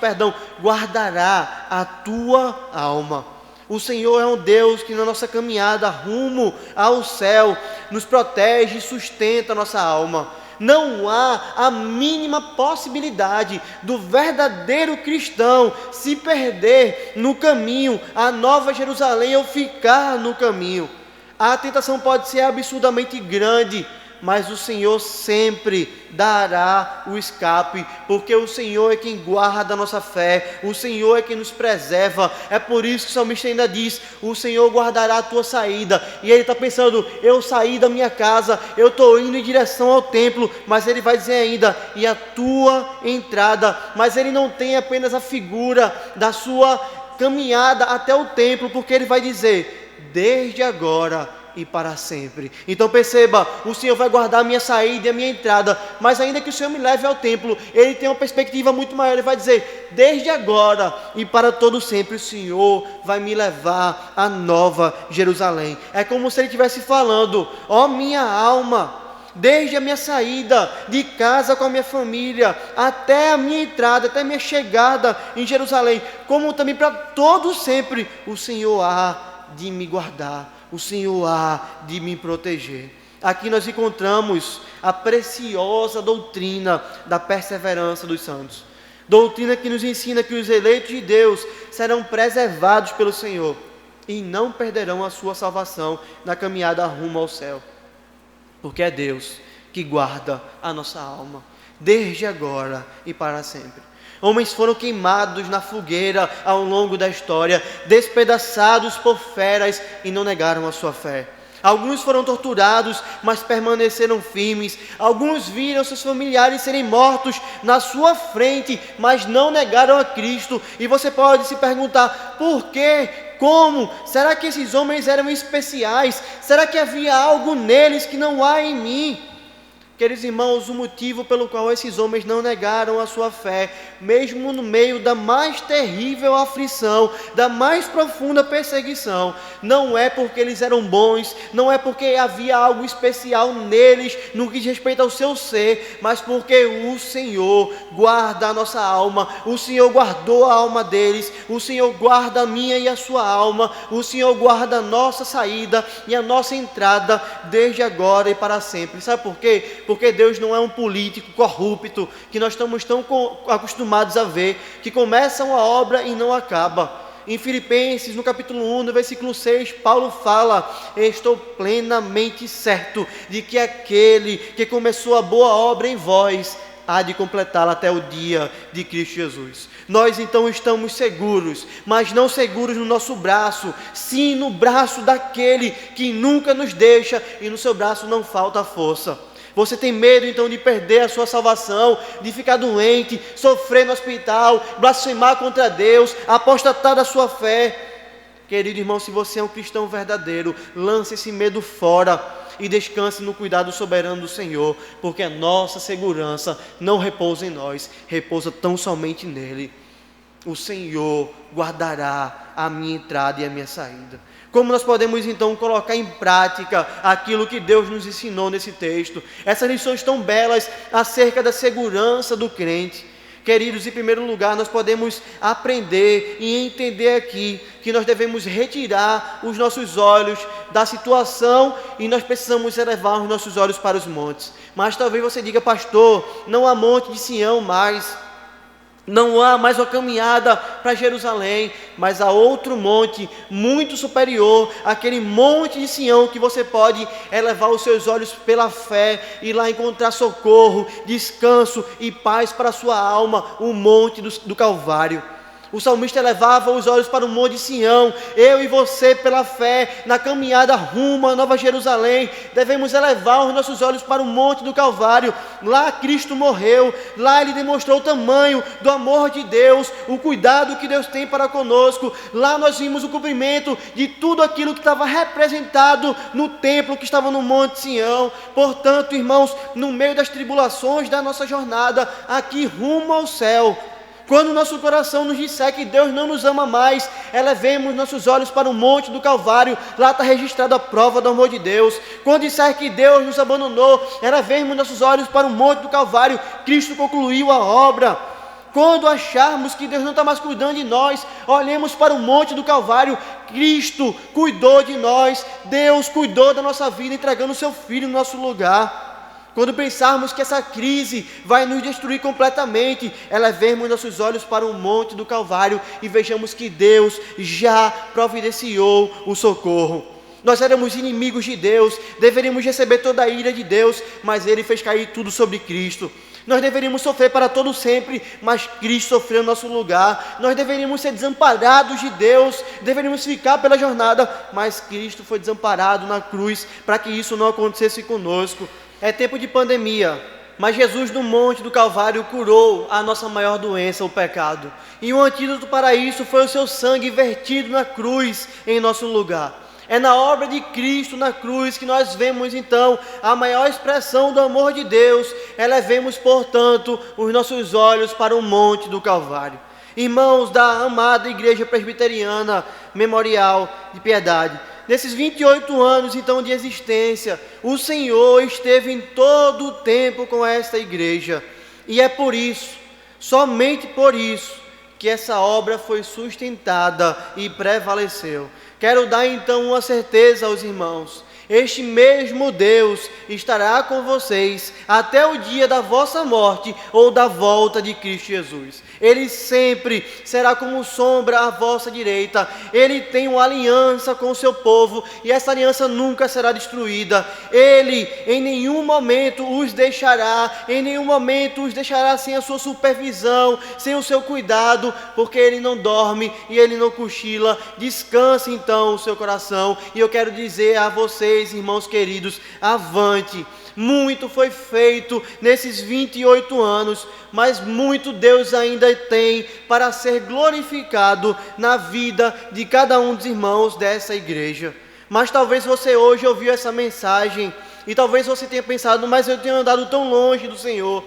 guardará a tua alma. O Senhor é um Deus que na nossa caminhada rumo ao céu, nos protege e sustenta a nossa alma. Não há a mínima possibilidade do verdadeiro cristão se perder no caminho à Nova Jerusalém ou ficar no caminho. A tentação pode ser absurdamente grande, mas o Senhor sempre dará o escape, porque o Senhor é quem guarda a nossa fé, o Senhor é quem nos preserva. É por isso que o salmista ainda diz, o Senhor guardará a tua saída. E ele está pensando, eu saí da minha casa, eu estou indo em direção ao templo, mas ele vai dizer ainda, e a tua entrada. Mas ele não tem apenas a figura da sua caminhada até o templo, porque ele vai dizer, desde agora e para sempre. Então perceba, o Senhor vai guardar a minha saída e a minha entrada, mas ainda que o Senhor me leve ao templo, Ele tem uma perspectiva muito maior. Ele vai dizer, desde agora e para todo sempre, o Senhor vai me levar à Nova Jerusalém. É como se Ele estivesse falando, ó minha alma, desde a minha saída de casa com a minha família, até a minha entrada, até a minha chegada em Jerusalém, como também para todo sempre, o Senhor há de me guardar, o Senhor há de me proteger. Aqui nós encontramos a preciosa doutrina da perseverança dos santos. Doutrina que nos ensina que os eleitos de Deus serão preservados pelo Senhor e não perderão a sua salvação na caminhada rumo ao céu. Porque é Deus que guarda a nossa alma, desde agora e para sempre. Homens foram queimados na fogueira ao longo da história, despedaçados por feras e não negaram a sua fé. Alguns foram torturados, mas permaneceram firmes. Alguns viram seus familiares serem mortos na sua frente, mas não negaram a Cristo. E você pode se perguntar, por quê? Como? Será que esses homens eram especiais? Será que havia algo neles que não há em mim? Queridos irmãos, o motivo pelo qual esses homens não negaram a sua fé, mesmo no meio da mais terrível aflição, da mais profunda perseguição, não é porque eles eram bons, não é porque havia algo especial neles, no que diz respeito ao seu ser, mas porque o Senhor guarda a nossa alma, o Senhor guardou a alma deles, o Senhor guarda a minha e a sua alma, o Senhor guarda a nossa saída e a nossa entrada, desde agora e para sempre. Sabe por quê? Porque Deus não é um político corrupto, que nós estamos tão acostumados a ver, que começa uma obra e não acaba. Em Filipenses, no capítulo 1, no versículo 6, Paulo fala, estou plenamente certo de que aquele que começou a boa obra em vós, há de completá-la até o dia de Cristo Jesus. Nós então estamos seguros, mas não seguros no nosso braço, sim no braço daquele que nunca nos deixa e no seu braço não falta força. Você tem medo então de perder a sua salvação, de ficar doente, sofrer no hospital, blasfemar contra Deus, apostatar da sua fé. Querido irmão, se você é um cristão verdadeiro, lance esse medo fora e descanse no cuidado soberano do Senhor, porque a nossa segurança não repousa em nós, repousa tão somente nele. O Senhor guardará a minha entrada e a minha saída. Como nós podemos então colocar em prática aquilo que Deus nos ensinou nesse texto? Essas lições tão belas acerca da segurança do crente. Queridos, em primeiro lugar, nós podemos aprender e entender aqui que nós devemos retirar os nossos olhos da situação e nós precisamos elevar os nossos olhos para os montes. Mas talvez você diga, pastor, não há monte de Sião mais. Não há mais uma caminhada para Jerusalém, mas há outro monte muito superior, aquele monte de Sião que você pode elevar os seus olhos pela fé e lá encontrar socorro, descanso e paz para a sua alma, o monte do Calvário. O salmista elevava os olhos para o monte de Sião. Eu e você, pela fé, na caminhada rumo à Nova Jerusalém, devemos elevar os nossos olhos para o monte do Calvário. Lá Cristo morreu, lá Ele demonstrou o tamanho do amor de Deus, o cuidado que Deus tem para conosco. Lá nós vimos o cumprimento de tudo aquilo que estava representado no templo que estava no monte de Sião. Portanto, irmãos, no meio das tribulações da nossa jornada, aqui rumo ao céu, quando nosso coração nos disser que Deus não nos ama mais, elevemos nossos olhos para o monte do Calvário, lá está registrada a prova do amor de Deus. Quando disser que Deus nos abandonou, elevemos nossos olhos para o monte do Calvário, Cristo concluiu a obra. Quando acharmos que Deus não está mais cuidando de nós, olhemos para o monte do Calvário, Cristo cuidou de nós, Deus cuidou da nossa vida, entregando o seu Filho no nosso lugar. Quando pensarmos que essa crise vai nos destruir completamente, elevemos nossos olhos para o monte do Calvário e vejamos que Deus já providenciou o socorro. Nós éramos inimigos de Deus, deveríamos receber toda a ira de Deus, mas Ele fez cair tudo sobre Cristo. Nós deveríamos sofrer para todo sempre, mas Cristo sofreu no nosso lugar. Nós deveríamos ser desamparados de Deus, deveríamos ficar pela jornada, mas Cristo foi desamparado na cruz para que isso não acontecesse conosco. É tempo de pandemia, mas Jesus no monte do Calvário curou a nossa maior doença, o pecado. E o antídoto para isso foi o seu sangue vertido na cruz em nosso lugar. É na obra de Cristo na cruz que nós vemos então a maior expressão do amor de Deus. Elevemos, portanto, os nossos olhos para o monte do Calvário. Irmãos da amada Igreja Presbiteriana Memorial de Piedade, nesses 28 anos então de existência, o Senhor esteve em todo o tempo com esta igreja. E é por isso, somente por isso, que essa obra foi sustentada e prevaleceu. Quero dar então uma certeza aos irmãos: este mesmo Deus estará com vocês até o dia da vossa morte ou da volta de Cristo Jesus. Ele sempre será como sombra à vossa direita. Ele tem uma aliança com o seu povo e essa aliança nunca será destruída. Ele em nenhum momento os deixará, em nenhum momento os deixará sem a sua supervisão, sem o seu cuidado, porque Ele não dorme e Ele não cochila. Descanse então o seu coração. E eu quero dizer a vocês, irmãos queridos, avante. Muito foi feito nesses 28 anos, mas muito Deus ainda tem para ser glorificado na vida de cada um dos irmãos dessa igreja. Mas talvez você hoje ouviu essa mensagem e talvez você tenha pensado: mas eu tenho andado tão longe do Senhor,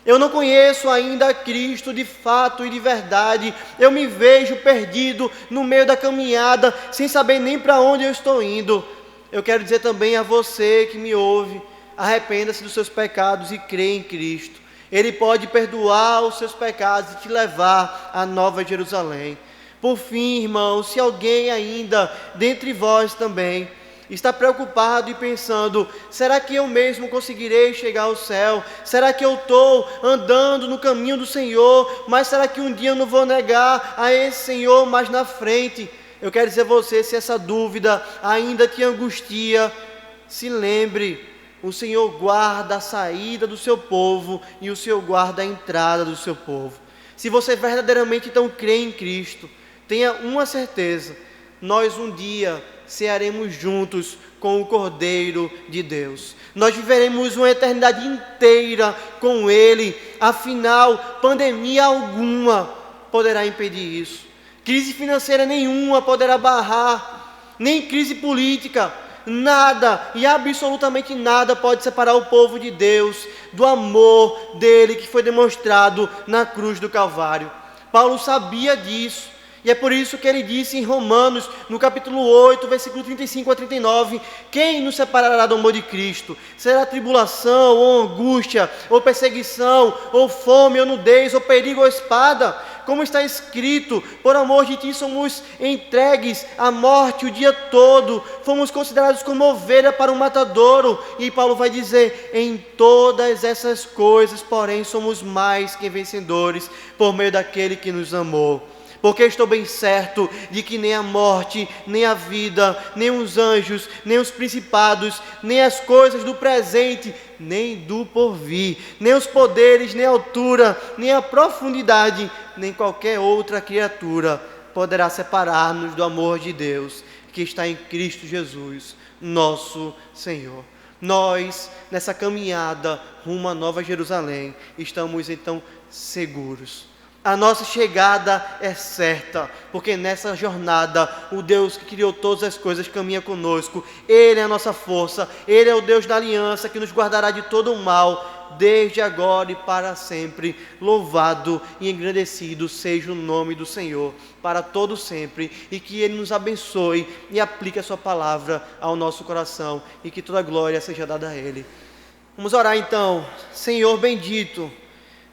eu não conheço ainda Cristo de fato e de verdade, eu me vejo perdido no meio da caminhada, sem saber nem para onde eu estou indo. Eu quero dizer também a você que me ouve: arrependa-se dos seus pecados e crê em Cristo. Ele pode perdoar os seus pecados e te levar à Nova Jerusalém. Por fim, irmãos, se alguém ainda dentre vós também está preocupado e pensando: será que eu mesmo conseguirei chegar ao céu? Será que eu estou andando no caminho do Senhor? Mas será que um dia eu não vou negar a esse Senhor mais na frente? Eu quero dizer a você, se essa dúvida ainda te angustia, se lembre: o Senhor guarda a saída do seu povo e o Senhor guarda a entrada do seu povo. Se você verdadeiramente então crê em Cristo, tenha uma certeza: nós um dia cearemos juntos com o Cordeiro de Deus. Nós viveremos uma eternidade inteira com Ele. Afinal, pandemia alguma poderá impedir isso. Crise financeira nenhuma poderá barrar, nem crise política. Nada e absolutamente nada pode separar o povo de Deus do amor dele que foi demonstrado na cruz do Calvário. Paulo sabia disso. E é por isso que ele disse em Romanos, no capítulo 8, versículo 35 a 39, quem nos separará do amor de Cristo? Será tribulação, ou angústia, ou perseguição, ou fome, ou nudez, ou perigo, ou espada? Como está escrito, por amor de ti somos entregues à morte o dia todo, fomos considerados como ovelha para um matadouro. E Paulo vai dizer, em todas essas coisas, porém, somos mais que vencedores, por meio daquele que nos amou. Porque estou bem certo de que nem a morte, nem a vida, nem os anjos, nem os principados, nem as coisas do presente, nem do porvir, nem os poderes, nem a altura, nem a profundidade, nem qualquer outra criatura poderá separar-nos do amor de Deus que está em Cristo Jesus, nosso Senhor. Nós, nessa caminhada rumo à Nova Jerusalém, estamos então seguros. A nossa chegada é certa, porque nessa jornada, o Deus que criou todas as coisas caminha conosco. Ele é a nossa força, Ele é o Deus da aliança que nos guardará de todo o mal, desde agora e para sempre. Louvado e engrandecido seja o nome do Senhor, para todo sempre, e que Ele nos abençoe e aplique a sua palavra ao nosso coração, e que toda glória seja dada a Ele. Vamos orar então. Senhor bendito,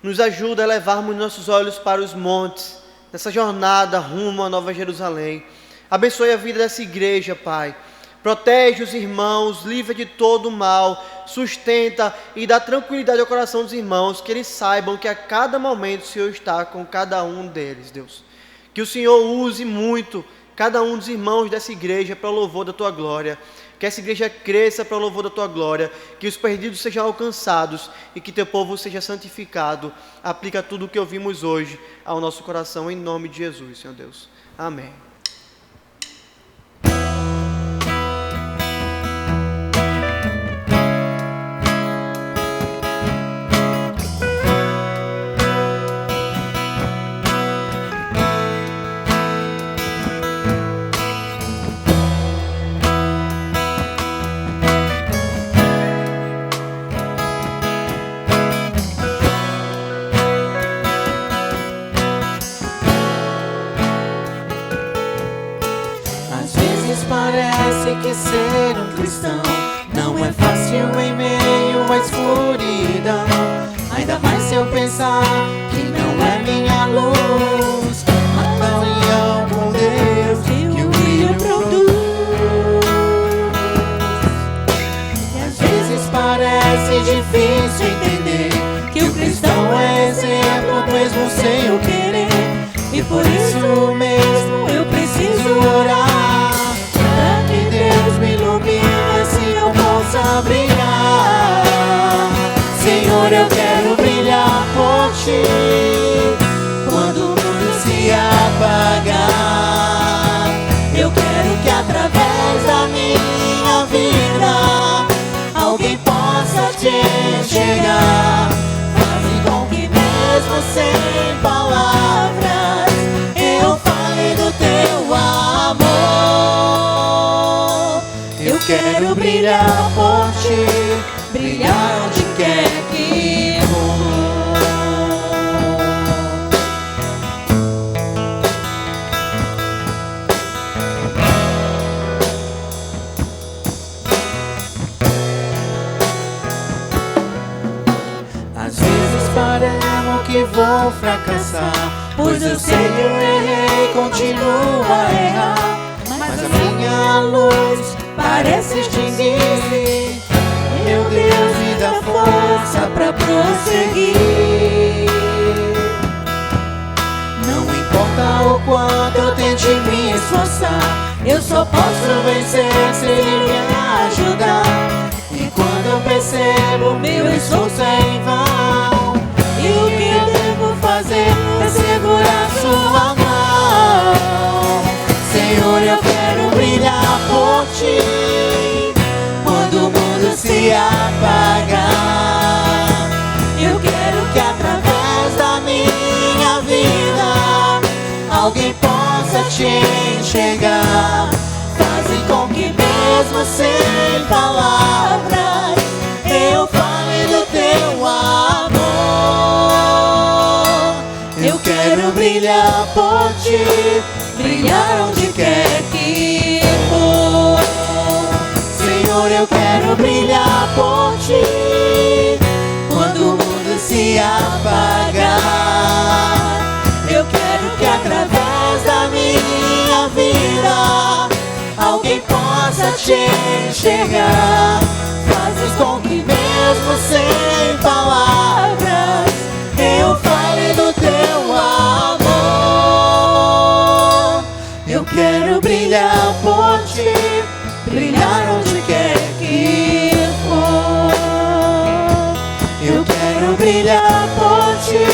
nos ajuda a levarmos nossos olhos para os montes, nessa jornada rumo à Nova Jerusalém. Abençoe a vida dessa igreja, Pai. Protege os irmãos, livra de todo o mal, sustenta e dá tranquilidade ao coração dos irmãos, que eles saibam que a cada momento o Senhor está com cada um deles, Deus. Que o Senhor use muito cada um dos irmãos dessa igreja para o louvor da Tua glória. Que essa igreja cresça para o louvor da Tua glória, que os perdidos sejam alcançados e que Teu povo seja santificado. Aplica tudo o que ouvimos hoje ao nosso coração, em nome de Jesus, Senhor Deus. Amém. Parece que ser um cristão não é fácil em meio à escuridão. Ainda mais se eu pensar que não é minha luz, a comunhão com Deus que o brilho produz. E às vezes parece difícil entender que o cristão é exemplo mesmo sem eu querer. E por isso mesmo eu preciso orar, Deus me ilumina, assim eu possa brilhar. Senhor, eu quero brilhar por Ti, quando o mundo se apagar. Eu quero que através da minha vida alguém possa Te enxergar. Faze com que mesmo sem palavras eu fale do Teu amor. Eu quero brilhar por Ti, brilhar onde quer que for. Às vezes parece que vou fracassar, pois eu sei que eu errei, continuo a errar. Mas a minha luz parece extinguir. Meu Deus, me dá força pra prosseguir. Não importa o quanto eu tente me esforçar, eu só posso vencer se Ele me ajudar. E quando eu percebo meu esforço é em vão, e o que eu devo fazer é segurar Sua mão. Senhor, eu quero quero que através da minha vida alguém possa te enxergar. Faze com que mesmo sem palavras eu fale do teu amor. Eu quero brilhar por ti, brilhar onde quer que for. Senhor, eu quero brilhar por ti quando o mundo se apagar. Eu quero que através da minha vida alguém possa te enxergar. Fazes com que mesmo sem palavras eu fale do teu amor. Eu quero brilhar por ti, brilhar onde quer que for. Eu quero brilhar por ti,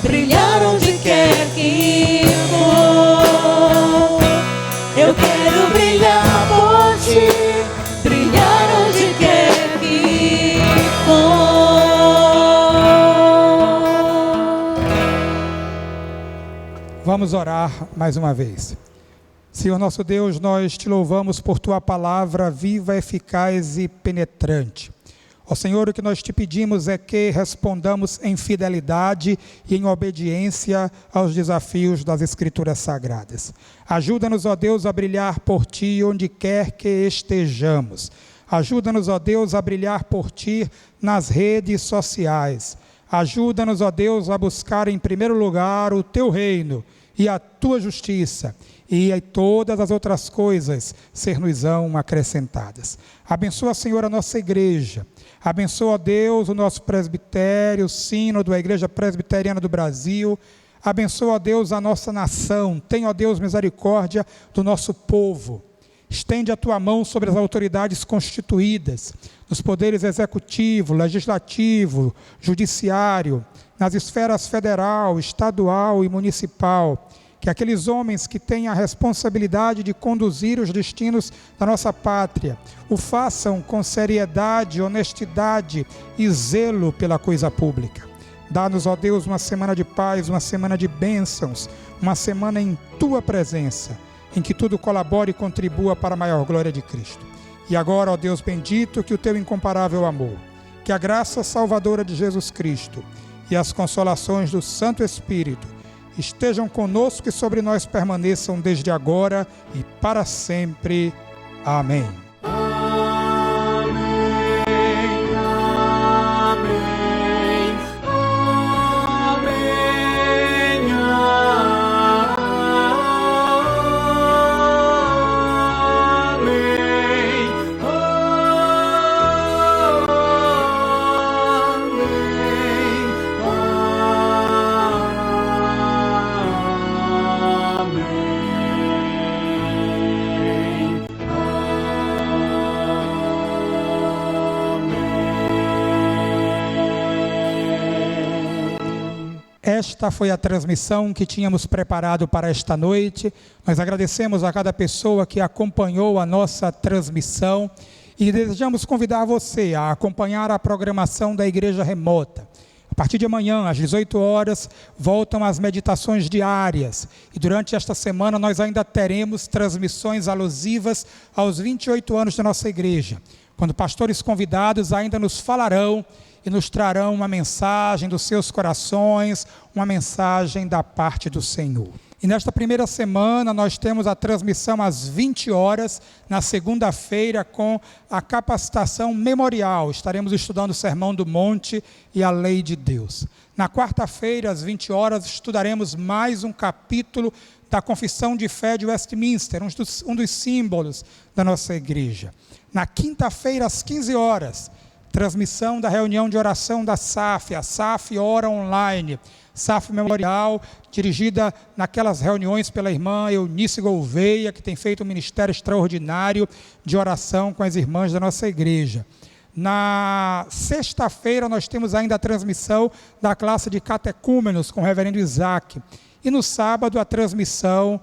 brilhar onde quer que for. Eu quero brilhar por ti, brilhar onde quer que for. Vamos orar mais uma vez. Senhor nosso Deus, nós te louvamos por tua palavra viva, eficaz e penetrante. Ó Senhor, o que nós te pedimos é que respondamos em fidelidade e em obediência aos desafios das Escrituras Sagradas. Ajuda-nos, ó Deus, a brilhar por ti onde quer que estejamos. Ajuda-nos, ó Deus, a brilhar por ti nas redes sociais. Ajuda-nos, ó Deus, a buscar em primeiro lugar o teu reino e a tua justiça, e aí todas as outras coisas ser-nos-ão acrescentadas. Abençoa, Senhor, a nossa igreja. Abençoa, Deus, o nosso presbitério, o sínodo, a Igreja Presbiteriana do Brasil. Abençoa, Deus, a nossa nação. Tenha, ó Deus, misericórdia do nosso povo. Estende a tua mão sobre as autoridades constituídas, nos poderes executivo, legislativo, judiciário, nas esferas federal, estadual e municipal. Que aqueles homens que têm a responsabilidade de conduzir os destinos da nossa pátria o façam com seriedade, honestidade e zelo pela coisa pública. Dá-nos, ó Deus, uma semana de paz, uma semana de bênçãos, uma semana em tua presença, em que tudo colabore e contribua para a maior glória de Cristo. E agora, ó Deus bendito, que o teu incomparável amor, que a graça salvadora de Jesus Cristo e as consolações do Santo Espírito estejam conosco e sobre nós permaneçam desde agora e para sempre. Amém. Esta foi a transmissão que tínhamos preparado para esta noite. Nós agradecemos a cada pessoa que acompanhou a nossa transmissão e desejamos convidar você a acompanhar a programação da Igreja Remota. A partir de amanhã, às 18 horas, voltam as meditações diárias. E durante esta semana nós ainda teremos transmissões alusivas aos 28 anos da nossa igreja, quando pastores convidados ainda nos falarão e nos trarão uma mensagem dos seus corações, uma mensagem da parte do Senhor. E nesta primeira semana nós temos a transmissão às 20 horas, na segunda-feira, com a capacitação memorial. Estaremos estudando o Sermão do Monte e a Lei de Deus. Na quarta-feira, às 20 horas, estudaremos mais um capítulo da Confissão de Fé de Westminster, um dos símbolos da nossa igreja. Na quinta-feira, às 15 horas, transmissão da reunião de oração da SAF, a SAF Ora Online, SAF Memorial, dirigida naquelas reuniões pela irmã Eunice Gouveia, que tem feito um ministério extraordinário de oração com as irmãs da nossa igreja. Na sexta-feira nós temos ainda a transmissão da classe de catecúmenos com o reverendo Isaac. E no sábado a transmissão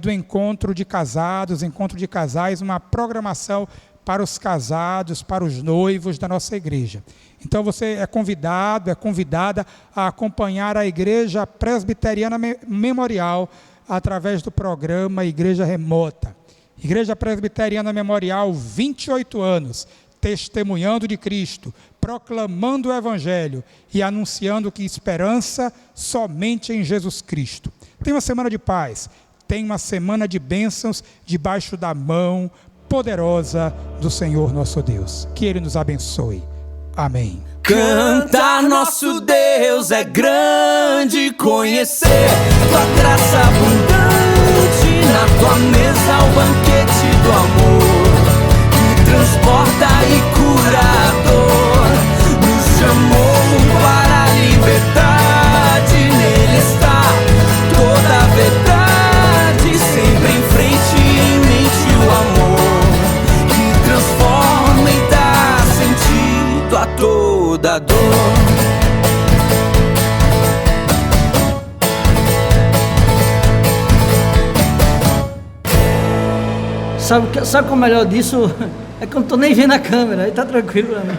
do encontro de casados, encontro de casais, uma programação para os casados, para os noivos da nossa igreja. Então você é convidado, é convidada a acompanhar a Igreja Presbiteriana Memorial através do programa Igreja Remota. Igreja Presbiteriana Memorial, 28 anos, testemunhando de Cristo, proclamando o Evangelho e anunciando que esperança somente em Jesus Cristo. Tem uma semana de paz, tem uma semana de bênçãos debaixo da mão poderosa do Senhor nosso Deus. Que Ele nos abençoe. Amém. Cantar nosso Deus é grande, conhecer tua graça abundante, na tua mesa o banquete do amor, que transporta e cura a dor, nos chamou para a liberdade, nele está toda a verdade, sempre em frente em mente o amor, que transforma e dá sentido a toda dor. Sabe o que é melhor disso? É que eu não tô nem vendo a câmera, aí tá tranquilo pra mim.